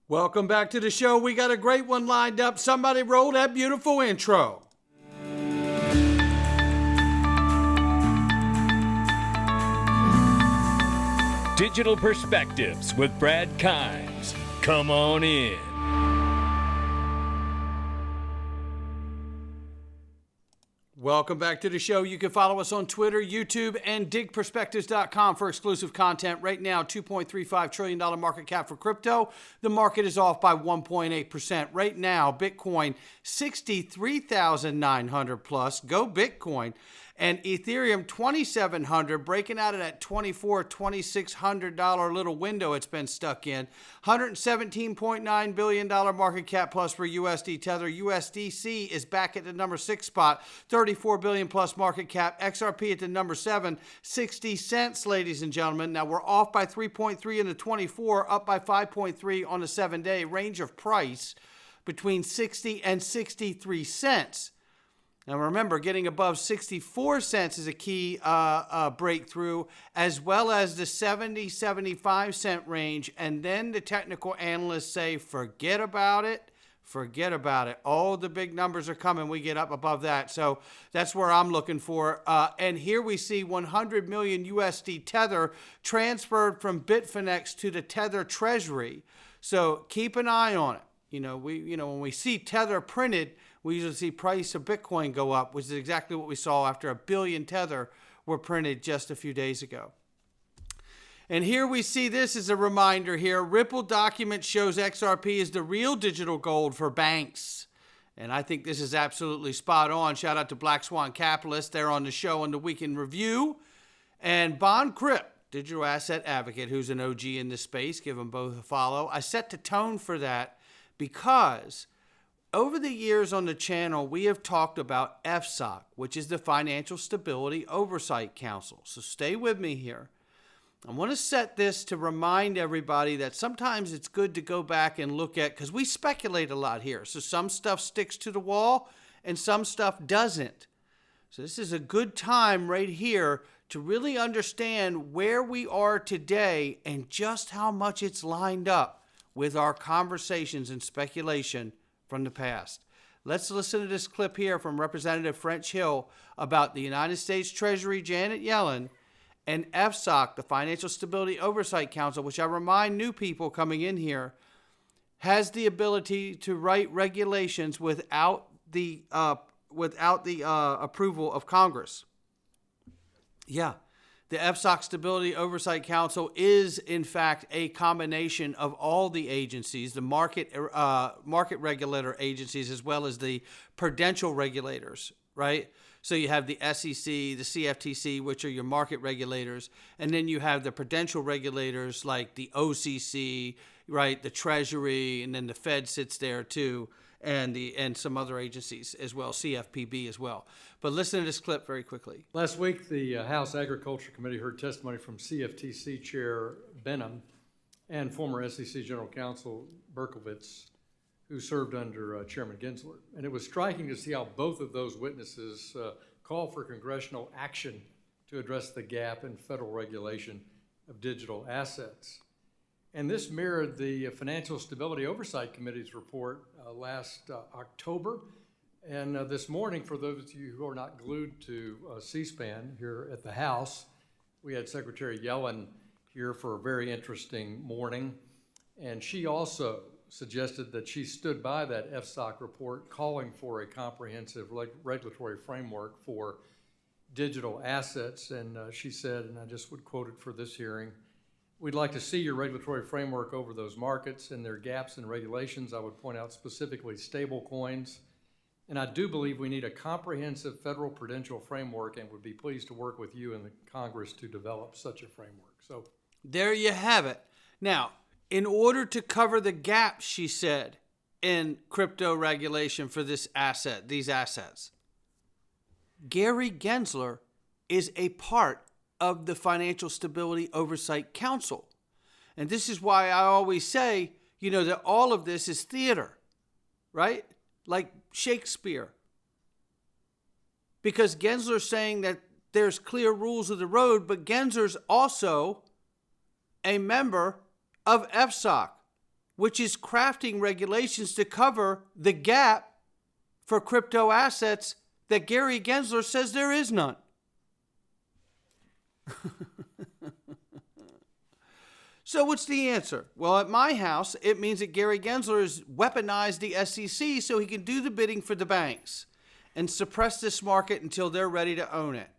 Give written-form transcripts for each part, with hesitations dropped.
Welcome back to the show. We got a great one lined up. Somebody roll that beautiful intro. Digital Perspectives with Brad Kimes. Come on in. Welcome back to the show. You can follow us on Twitter, YouTube, and digperspectives.com for exclusive content. Right now, $2.35 trillion market cap for crypto. The market is off by 1.8%. Right now, Bitcoin, 63,900 plus. Go Bitcoin. And Ethereum, 2,700, breaking out of that $2,400, $2,600 little window it's been stuck in. $117.9 billion market cap plus for USD Tether. USDC is back at the number 6 spot, $34 billion plus market cap. XRP at the number 7, 60 cents, ladies and gentlemen. Now we're off by 3.3 in the 24, up by 5.3 on the 7-day. Range of price between 60 and 63 cents. Now remember, getting above 64 cents is a key breakthrough, as well as the 70, 75 cent range. And then the technical analysts say, forget about it. Forget about it. All the big numbers are coming. We get up above that. So that's where I'm looking for. And here we see 100 million USD Tether transferred from Bitfinex to the Tether Treasury. So keep an eye on it. When we see Tether printed, we usually see price of Bitcoin go up, which is exactly what we saw after 1 billion Tether were printed just a few days ago. And here we see this as a reminder here. Ripple document shows XRP is the real digital gold for banks. And I think this is absolutely spot on. Shout out to Black Swan Capitalist. They're on the show on the Weekend Review. And Bond Crip, digital asset advocate, who's an OG in this space. Give them both a follow. I set the tone for that because over the years on the channel, we have talked about FSOC, which is the Financial Stability Oversight Council. So stay with me here. I want to set this to remind everybody that sometimes it's good to go back and look at, because we speculate a lot here. So some stuff sticks to the wall and some stuff doesn't. So this is a good time right here to really understand where we are today and just how much it's lined up with our conversations and speculation from the past. Let's listen to this clip here from Representative French Hill about the United States Treasury Janet Yellen and FSOC, the Financial Stability Oversight Council, which I remind new people coming in here, has the ability to write regulations without the approval of Congress. Yeah. The FSOC Stability Oversight Council is, in fact, a combination of all the agencies, the market regulator agencies, as well as the prudential regulators, right? So you have the SEC, the CFTC, which are your market regulators, and then you have the prudential regulators like the OCC, right, the Treasury, and then the Fed sits there too, and some other agencies as well, CFPB as well. But listen to this clip very quickly. Last week, the House Agriculture Committee heard testimony from CFTC Chair Benham and former SEC General Counsel Berkowitz, who served under Chairman Gendler. And it was striking to see how both of those witnesses call for congressional action to address the gap in federal regulation of digital assets. And this mirrored the Financial Stability Oversight Committee's report last October. And this morning, for those of you who are not glued to C-SPAN here at the House, we had Secretary Yellen here for a very interesting morning. And she also suggested that she stood by that FSOC report calling for a comprehensive regulatory framework for digital assets. And she said, and I just would quote it for this hearing, "We'd like to see your regulatory framework over those markets and their gaps in regulations. I would point out specifically stable coins. And I do believe we need a comprehensive federal prudential framework and would be pleased to work with you and the Congress to develop such a framework." So there you have it. Now, in order to cover the gaps, she said, in crypto regulation for these assets, Gary Gensler is a part of the Financial Stability Oversight Council. And this is why I always say, that all of this is theater, right? Like Shakespeare. Because Gensler's saying that there's clear rules of the road, but Gensler's also a member of FSOC. which is crafting regulations to cover the gap for crypto assets that Gary Gensler says there is none. So what's the answer? Well, at my house, it means that Gary Gensler has weaponized the SEC so he can do the bidding for the banks and suppress this market until they're ready to own it.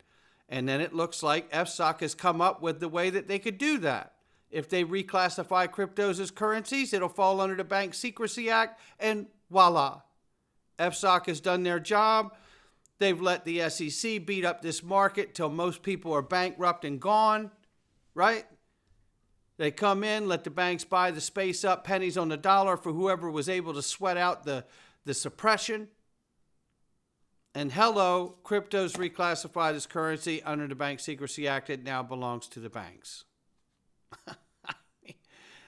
And then it looks like FSOC has come up with the way that they could do that. If they reclassify cryptos as currencies, it'll fall under the Bank Secrecy Act, and voila. FSOC has done their job. They've let the SEC beat up this market till most people are bankrupt and gone, right? They come in, let the banks buy the space up, pennies on the dollar for whoever was able to sweat out the suppression. And hello, crypto's reclassified as currency under the Bank Secrecy Act. It now belongs to the banks.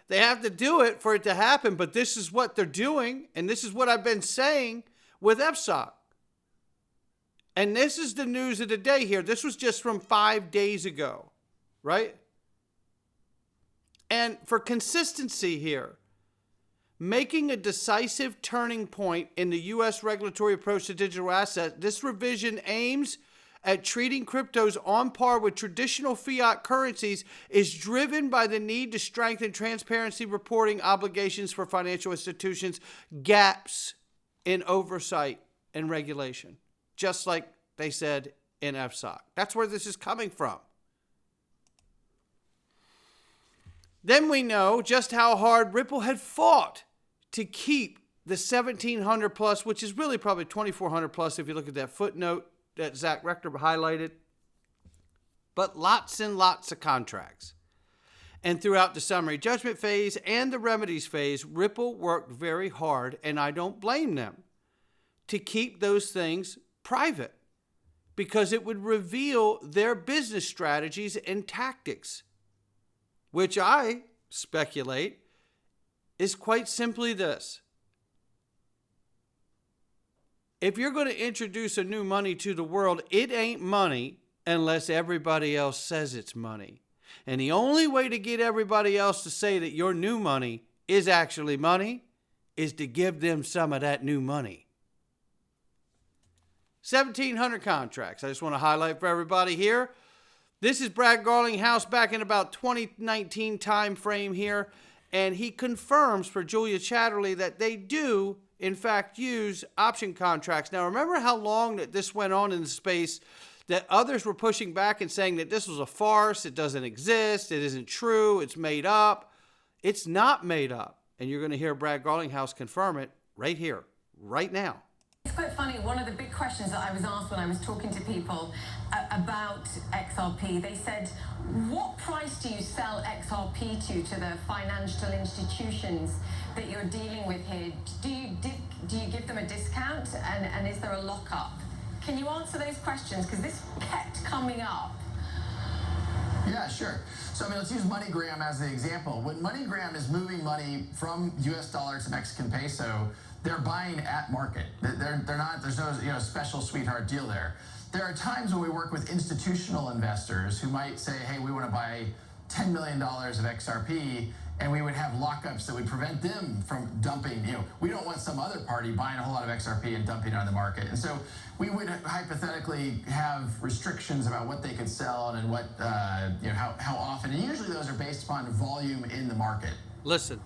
They have to do it for it to happen, but this is what they're doing, and this is what I've been saying with FSOC. And this is the news of the day here. This was just from 5 days ago, right? And for consistency here, making a decisive turning point in the U.S. regulatory approach to digital assets, this revision aims at treating cryptos on par with traditional fiat currencies, is driven by the need to strengthen transparency reporting obligations for financial institutions, gaps in oversight and regulation, just like they said in FSOC. That's where this is coming from. Then we know just how hard Ripple had fought to keep the 1,700 plus, which is really probably 2,400 plus if you look at that footnote that Zach Rector highlighted, but lots and lots of contracts. And throughout the summary judgment phase and the remedies phase, Ripple worked very hard, and I don't blame them, to keep those things private because it would reveal their business strategies and tactics, which I speculate is quite simply this. If you're going to introduce a new money to the world, it ain't money unless everybody else says it's money. And the only way to get everybody else to say that your new money is actually money is to give them some of that new money. 1,700 contracts. I just want to highlight for everybody here. This is Brad Garlinghouse back in about 2019 time frame here, and he confirms for Julia Chatterley that they do, in fact, use option contracts. Now, remember how long that this went on in the space, that others were pushing back and saying that this was a farce, it doesn't exist, it isn't true, it's made up. It's not made up, and you're going to hear Brad Garlinghouse confirm it right here, right now. It's quite funny. One of the big questions that I was asked when I was talking to people about XRP, they said, what price do you sell XRP to the financial institutions that you're dealing with here? Do you give them a discount, and is there a lockup? Can you answer those questions? Because this kept coming up. Yeah, sure. So, let's use MoneyGram as the example. When MoneyGram is moving money from US dollar to Mexican peso, they're buying at market. They're not, there's no special sweetheart deal there. There are times when we work with institutional investors who might say, hey, we want to buy $10 million of XRP, and we would have lockups that would prevent them from dumping. We don't want some other party buying a whole lot of XRP and dumping it on the market. And so we would hypothetically have restrictions about what they could sell and what, how often. And usually those are based upon volume in the market. Listen.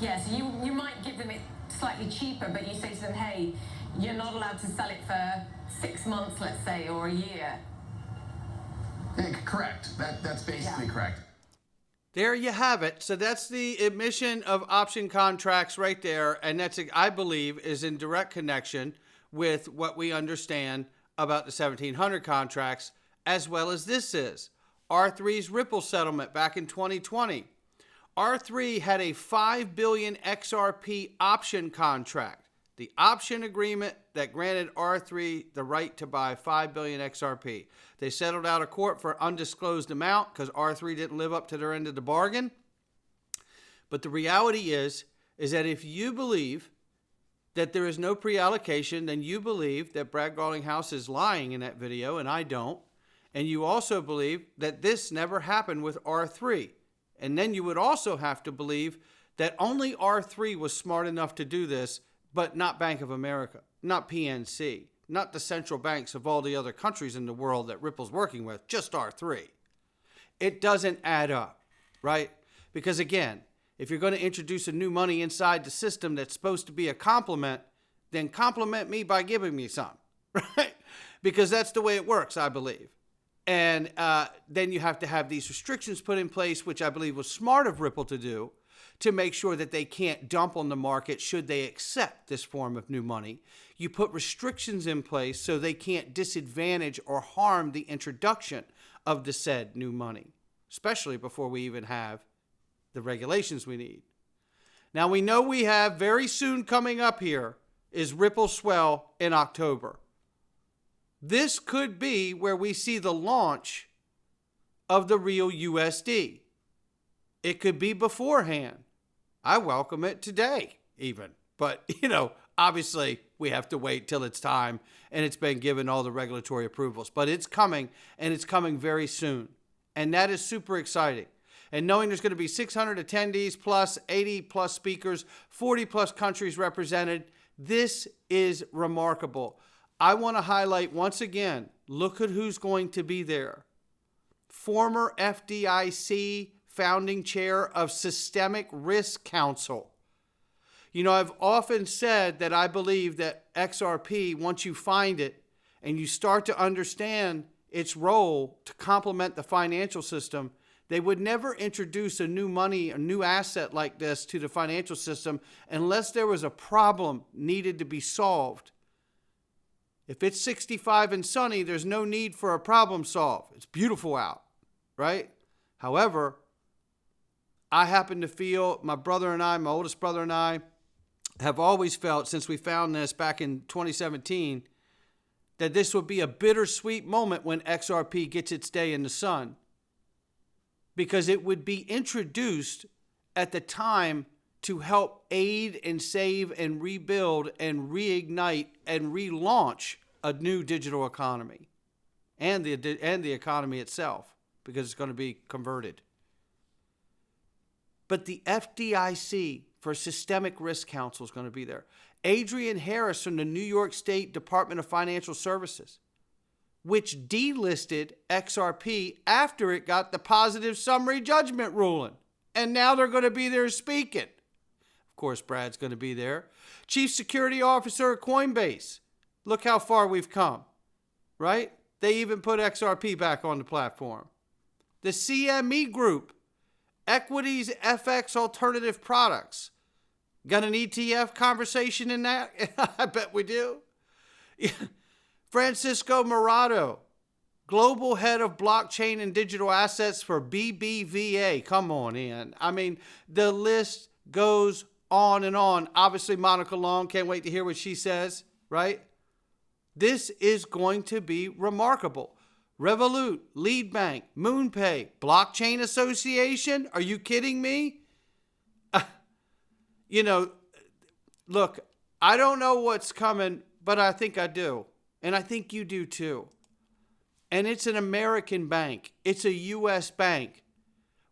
Yes, you might give them it slightly cheaper, but you say to them, hey, you're not allowed to sell it for 6 months, let's say, or a year. Yeah, correct. That's basically correct. There you have it. So that's the admission of option contracts right there. And that's, I believe, is in direct connection with what we understand about the 1,700 contracts, as well as this is. R3's Ripple settlement back in 2020. R3 had a 5 billion XRP option contract. The option agreement that granted R3 the right to buy 5 billion XRP. They settled out of court for undisclosed amount because R3 didn't live up to their end of the bargain. But the reality is that if you believe that there is no pre-allocation, then you believe that Brad Garlinghouse is lying in that video, and I don't. And you also believe that this never happened with R3. And then you would also have to believe that only R3 was smart enough to do this, but not Bank of America, not PNC, not the central banks of all the other countries in the world that Ripple's working with, just R3. It doesn't add up, right? Because again, if you're going to introduce a new money inside the system that's supposed to be a complement, then compliment me by giving me some, right? Because that's the way it works, I believe. And then you have to have these restrictions put in place, which I believe was smart of Ripple to do, to make sure that they can't dump on the market should they accept this form of new money. You put restrictions in place so they can't disadvantage or harm the introduction of the said new money, especially before we even have the regulations we need. Now we know we have very soon coming up here is Ripple Swell in October. This could be where we see the launch of the real USD. It could be beforehand. I welcome it today even. But, obviously we have to wait till it's time and it's been given all the regulatory approvals. But it's coming, and it's coming very soon. And that is super exciting. And knowing there's going to be 600 attendees plus 80 plus speakers, 40 plus countries represented, this is remarkable. I want to highlight once again, look at who's going to be there. Former FDIC founding chair of Systemic Risk Council. I've often said that I believe that XRP, once you find it and you start to understand its role to complement the financial system, they would never introduce a new money, a new asset like this to the financial system unless there was a problem needed to be solved. If it's 65 and sunny, there's no need for a problem solved. It's beautiful out, right? However, I happen to feel, my oldest brother and I, have always felt since we found this back in 2017 that this would be a bittersweet moment when XRP gets its day in the sun, because it would be introduced at the time to help aid and save and rebuild and reignite and relaunch a new digital economy and the economy itself, because it's going to be converted. But the FDIC for Systemic Risk Council is going to be there. Adrian Harris from the New York State Department of Financial Services, which delisted XRP after it got the positive summary judgment ruling. And now they're going to be there speaking. Of course, Brad's going to be there. Chief Security Officer of Coinbase. Look how far we've come, right? They even put XRP back on the platform. The CME Group, Equities FX Alternative Products. Got an ETF conversation in that? I bet we do. Francisco Morado, Global Head of Blockchain and Digital Assets for BBVA. Come on in. I mean, the list goes on and on. Obviously, Monica Long, can't wait to hear what she says, right? This is going to be remarkable. Revolut, Lead Bank, MoonPay, Blockchain Association. Are you kidding me? Look, I don't know what's coming, but I think I do. And I think you do too. And it's an American bank. It's a U.S. bank.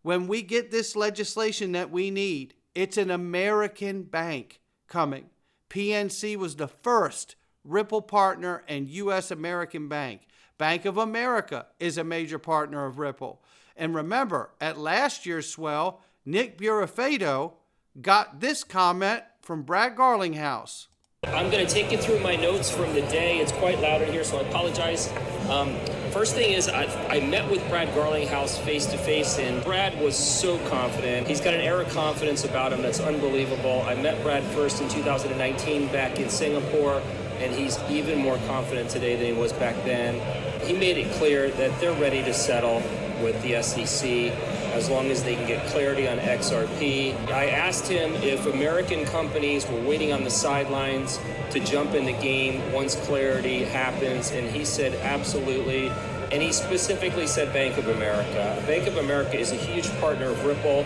When we get this legislation that we need, it's an American bank coming. PNC was the first Ripple partner and U.S. American bank. Bank of America is a major partner of Ripple. And remember, at last year's Swell, Nick Burafedo got this comment from Brad Garlinghouse. I'm going to take you through my notes from the day. It's quite loud in here, so I apologize. First thing is, I met with Brad Garlinghouse face-to-face, and Brad was so confident. He's got an air of confidence about him that's unbelievable. I met Brad first in 2019 back in Singapore, and he's even more confident today than he was back then. He made it clear that they're ready to settle with the SEC as long as they can get clarity on XRP. I asked him if American companies were waiting on the sidelines to jump in the game once clarity happens, and he said absolutely. And he specifically said Bank of America. Bank of America is a huge partner of Ripple,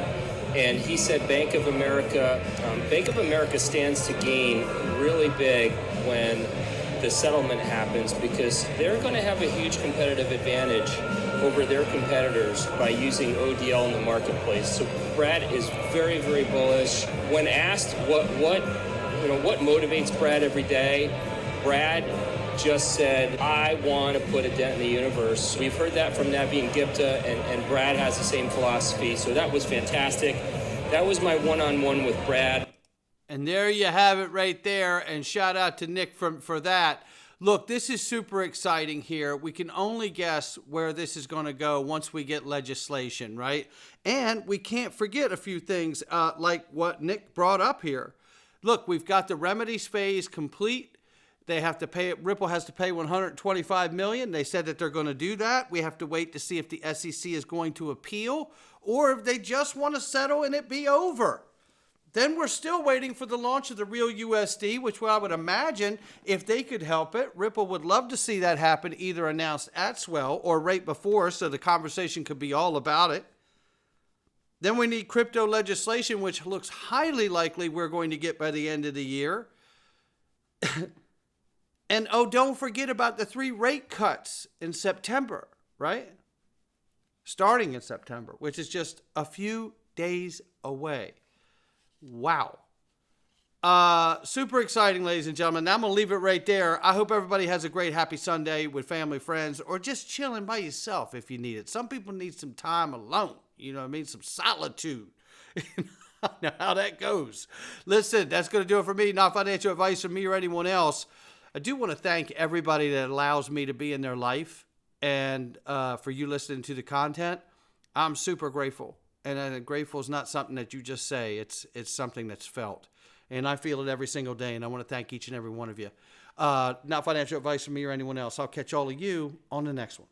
and he said Bank of America stands to gain really big when the settlement happens, because they're going to have a huge competitive advantage over their competitors by using ODL in the marketplace. So Brad is very, very bullish. When asked what motivates Brad every day, Brad just said, I want to put a dent in the universe. We've heard that from Naveen Gupta, and Brad has the same philosophy. So that was fantastic. That was my one-on-one with Brad. And there you have it right there. And shout out to Nick for that. Look, this is super exciting here. We can only guess where this is going to go once we get legislation, right? And we can't forget a few things like what Nick brought up here. Look, we've got the remedies phase complete. They have to pay it. Ripple has to pay $125 million. They said that they're going to do that. We have to wait to see if the SEC is going to appeal or if they just want to settle and it be over. Then we're still waiting for the launch of the RLUSD, which I would imagine, if they could help it, Ripple would love to see that happen, either announced at Swell or right before, so the conversation could be all about it. Then we need crypto legislation, which looks highly likely we're going to get by the end of the year. And oh, don't forget about the 3 rate cuts in September, right? Starting in September, which is just a few days away. Wow. Super exciting, ladies and gentlemen. Now I'm going to leave it right there. I hope everybody has a great, happy Sunday with family, friends, or just chilling by yourself if you need it. Some people need some time alone. You know what I mean? Some solitude. I know how that goes. Listen, that's going to do it for me. Not financial advice from me or anyone else. I do want to thank everybody that allows me to be in their life and for you listening to the content. I'm super grateful. And grateful is not something that you just say. It's something that's felt. And I feel it every single day. And I want to thank each and every one of you. Not financial advice from me or anyone else. I'll catch all of you on the next one.